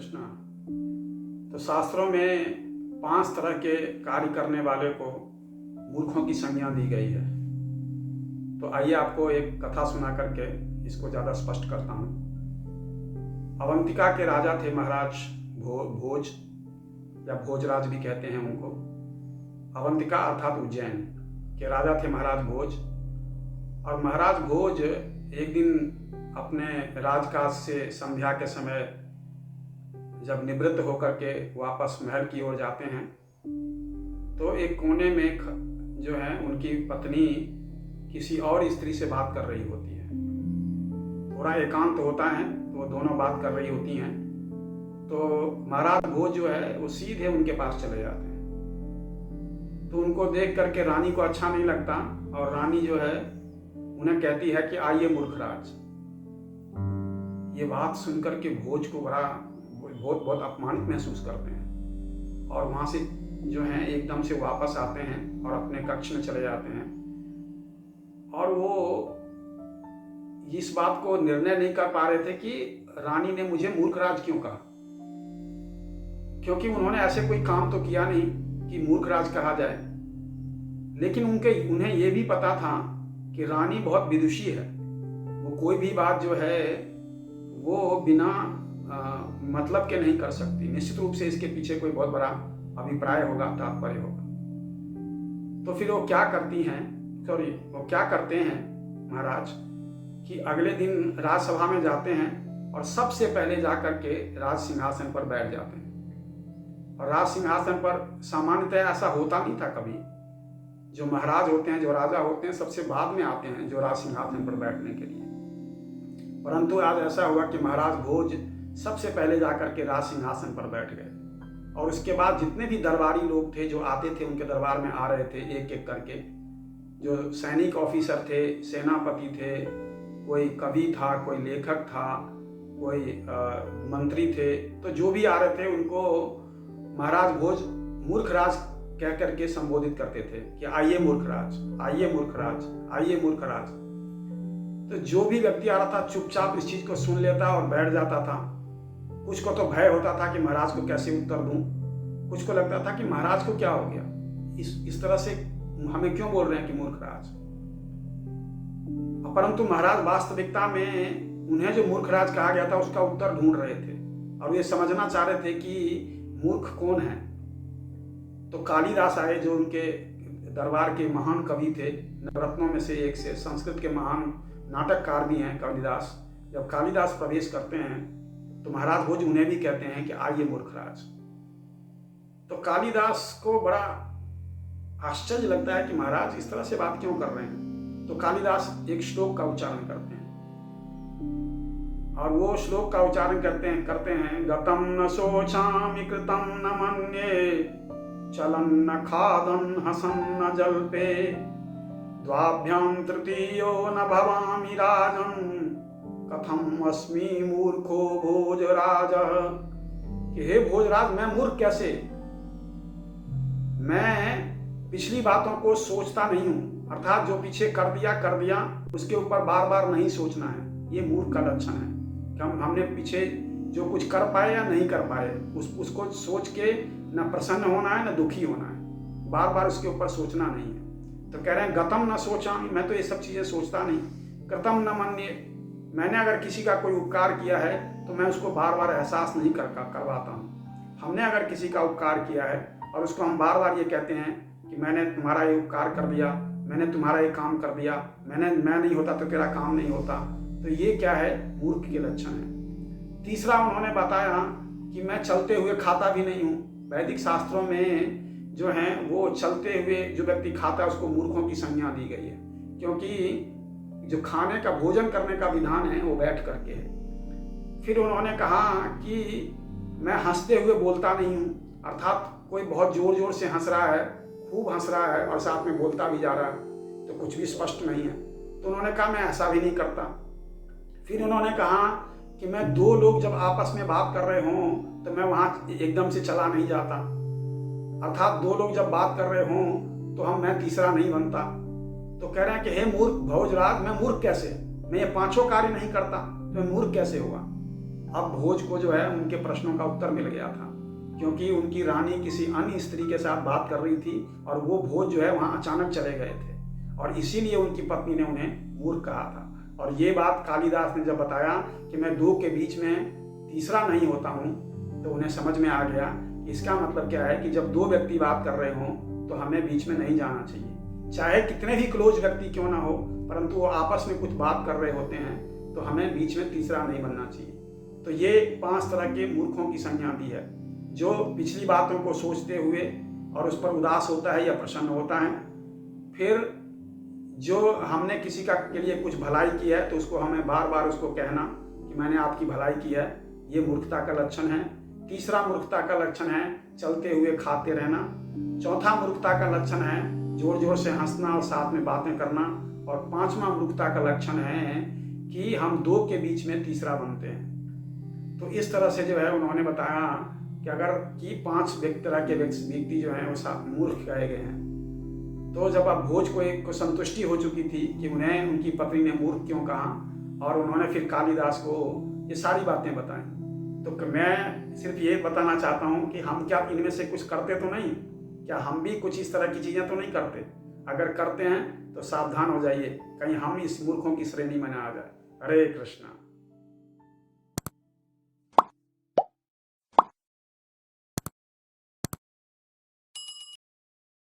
कृष्णा। तो शास्त्रों में 5 तरह के कार्य करने वाले को मूर्खों की संज्ञा दी गई है। तो आइए आपको एक कथा सुना करके इसको ज़्यादा स्पष्ट करता हूँ। अवंतिका के राजा थे महाराज भोज या भोजराज भी कहते हैं उनको। अवंतिका अर्थात उज्जैन के राजा थे महाराज भोज। और महाराज भोज एक दिन अपने राजकाज से संध्या के समय जब निवृत्त होकर के वापस महल की ओर जाते हैं तो एक कोने में जो है उनकी पत्नी किसी और स्त्री से बात कर रही होती है। थोड़ा एकांत होता है तो वो दोनों बात कर रही होती हैं। तो महाराज भोज जो है वो सीधे उनके पास चले जाते हैं। तो उनको देख करके रानी को अच्छा नहीं लगता और रानी जो है उन्हें कहती है कि आइए मूर्खराज। ये बात सुनकर के भोज को बहुत अपमानित महसूस करते हैं और वहां से जो है एकदम से वापस आते हैं और अपने कक्ष में चले जाते हैं। और वो इस बात को निर्णय नहीं कर पा रहे थे कि रानी ने मुझे मूर्खराज क्यों कहा, क्योंकि उन्होंने ऐसे कोई काम तो किया नहीं कि मूर्खराज कहा जाए। लेकिन उन्हें यह भी पता था कि रानी बहुत विदुषी है। वो कोई भी बात जो है वो बिना मतलब के नहीं कर सकती। निश्चित रूप से इसके पीछे कोई बहुत बड़ा अभिप्राय होगा, तात्पर्य होगा। तो फिर वो क्या करते हैं महाराज कि अगले दिन राजसभा में जाते हैं और सबसे पहले जाकर के राज सिंहासन पर बैठ जाते हैं। और राज सिंहासन पर सामान्यतः ऐसा होता नहीं था कभी। जो महाराज होते हैं, जो राजा होते हैं, सबसे बाद में आते हैं जो राज सिंहासन पर बैठने के लिए। परंतु आज ऐसा हुआ कि महाराज भोज सबसे पहले जाकर के राज सिंहासन पर बैठ गए। और उसके बाद जितने भी दरबारी लोग थे जो आते थे उनके दरबार में आ रहे थे एक एक करके। जो सैनिक ऑफिसर थे, सेनापति थे, कोई कवि था, कोई लेखक था, कोई मंत्री थे, तो जो भी आ रहे थे उनको महाराज भोज मूर्खराज कह करके संबोधित करते थे कि आइए मूर्खराज, आइए मूर्खराज, आइए मूर्खराज। तो जो भी व्यक्ति आ रहा था चुपचाप इस चीज को सुन लेता और बैठ जाता था। कुछ को तो भय होता था कि महाराज को कैसे उत्तर दूं, कुछ को लगता था कि महाराज को क्या हो गया, इस तरह से हमें क्यों बोल रहे हैं कि मूर्खराज। परंतु महाराज वास्तविकता में उन्हें जो मूर्खराज कहा गया था उसका उत्तर ढूंढ रहे थे और ये समझना चाह रहे थे कि मूर्ख कौन है। तो कालिदास आए जो उनके दरबार के महान कवि थे, नवरत्नों में से एक से, संस्कृत के महान नाटककार भी हैं कालिदास। जब कालिदास प्रवेश करते हैं तो महाराज भोज उन्हें भी कहते हैं कि आइए मूर्खराज। तो कालिदास को बड़ा आश्चर्य लगता है कि महाराज इस तरह से बात क्यों कर रहे हैं। तो कालिदास एक श्लोक का उच्चारण करते हैं और वो श्लोक का उच्चारण करते हैं गतम न सोचामि कृतम न मन्ये चलन न खादन हसन न जल्पे द्वाभ्याम तृतीयो न भवामि राजन कथम अस्मि मूर्खो भोजराज। कि हे भोजराज, मैं मूर्ख कैसे? मैं पिछली बातों को सोचता नहीं हूं, अर्थात जो पीछे कर दिया उसके ऊपर बार बार नहीं सोचना है। ये मूर्ख का लक्षण है कि हमने पीछे जो कुछ कर पाए या नहीं कर पाए उसको सोच के न प्रसन्न होना है न दुखी होना है, बार बार उसके ऊपर सोचना नहीं है। तो कह रहे हैं गतम न सोचा, मैं तो ये सब चीजें सोचता नहीं। कृतम न मन्ये, मैंने अगर किसी का कोई उपकार किया है तो मैं उसको बार बार एहसास नहीं करवाता हूँ। हमने अगर किसी का उपकार किया है और उसको हम बार बार ये कहते हैं कि मैंने तुम्हारा ये उपकार कर दिया, मैंने तुम्हारा ये काम कर दिया, मैं नहीं होता तो तेरा काम नहीं होता, तो ये क्या है? मूर्ख के लक्षण है। तीसरा उन्होंने बताया कि मैं चलते हुए खाता भी नहीं हूँ। वैदिक शास्त्रों में जो है वो चलते हुए जो व्यक्ति खाता है उसको मूर्खों की संज्ञा दी गई है, क्योंकि जो खाने का भोजन करने का विधान है वो बैठ करके है। फिर उन्होंने कहा कि मैं हंसते हुए बोलता नहीं हूँ, अर्थात कोई बहुत जोर जोर से हंस रहा है, खूब हंस रहा है और साथ में बोलता भी जा रहा है तो कुछ भी स्पष्ट नहीं है। तो उन्होंने कहा मैं ऐसा भी नहीं करता। फिर उन्होंने कहा कि मैं दो लोग जब आपस में बात कर रहे हों तो मैं वहां एकदम से चला नहीं जाता, अर्थात दो लोग जब बात कर रहे हों तो मैं तीसरा नहीं बनता। तो कह रहे हैं कि हे मूर्ख भोजराज, मैं मूर्ख कैसे? मैं ये 5 कार्य नहीं करता तो मैं मूर्ख कैसे हुआ? अब भोज को जो है उनके प्रश्नों का उत्तर मिल गया था, क्योंकि उनकी रानी किसी अन्य स्त्री के साथ बात कर रही थी और वो भोज जो है वहाँ अचानक चले गए थे, और इसीलिए उनकी पत्नी ने उन्हें मूर्ख कहा था। और ये बात कालिदास ने जब बताया कि मैं दो के बीच में तीसरा नहीं होता हूँ, तो उन्हें समझ में आ गया कि इसका मतलब क्या है कि जब दो व्यक्ति बात कर रहे हों तो हमें बीच में नहीं जाना चाहिए। चाहे कितने भी क्लोज व्यक्ति क्यों ना हो, परंतु वो आपस में कुछ बात कर रहे होते हैं तो हमें बीच में तीसरा नहीं बनना चाहिए। तो ये 5 तरह के मूर्खों की संज्ञा दी है, जो पिछली बातों को सोचते हुए और उस पर उदास होता है या प्रसन्न होता है। फिर जो हमने किसी का के लिए कुछ भलाई की है तो उसको हमें बार बार उसको कहना कि मैंने आपकी भलाई की है, ये मूर्खता का लक्षण है। तीसरा मूर्खता का लक्षण है चलते हुए खाते रहना। चौथा मूर्खता का लक्षण है जोर जोर से हंसना और साथ में बातें करना। और 5वां मूर्खता का लक्षण है कि हम दो के बीच में तीसरा बनते हैं। तो इस तरह से जो है उन्होंने बताया कि अगर कि 5 तरह के व्यक्ति जो हैं वो मूर्ख कहे गए हैं। तो जब अब भोज को एक संतुष्टि हो चुकी थी कि उन्हें उनकी पत्नी ने मूर्ख क्यों कहा, और उन्होंने फिर कालिदास को ये सारी बातें बताई, तो मैं सिर्फ ये बताना चाहता हूँ कि हम क्या इनमें से कुछ करते तो नहीं? क्या हम भी कुछ इस तरह की चीज़ें तो नहीं करते? अगर करते हैं तो सावधान हो जाइए, कहीं हम इस मूर्खों की श्रेणी में ना आ जाए। हरे कृष्णा।